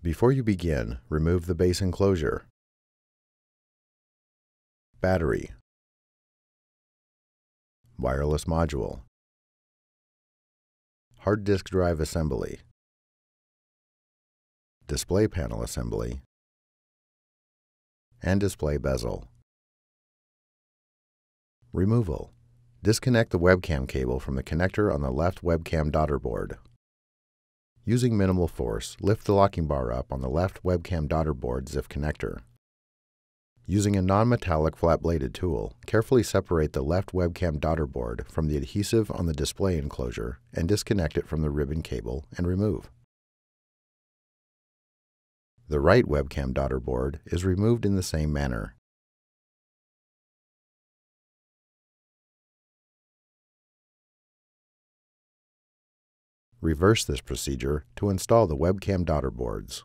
Before you begin, remove the base enclosure, battery, wireless module, hard disk drive assembly, display panel assembly, and display bezel. Removal. Disconnect the webcam cable from the connector on the left webcam daughter board. Using minimal force, lift the locking bar up on the left webcam daughter board ZIF connector. Using a non-metallic flat-bladed tool, carefully separate the left webcam daughter board from the adhesive on the display enclosure and disconnect it from the ribbon cable and remove. The right webcam daughter board is removed in the same manner. Reverse this procedure to install the webcam daughter boards.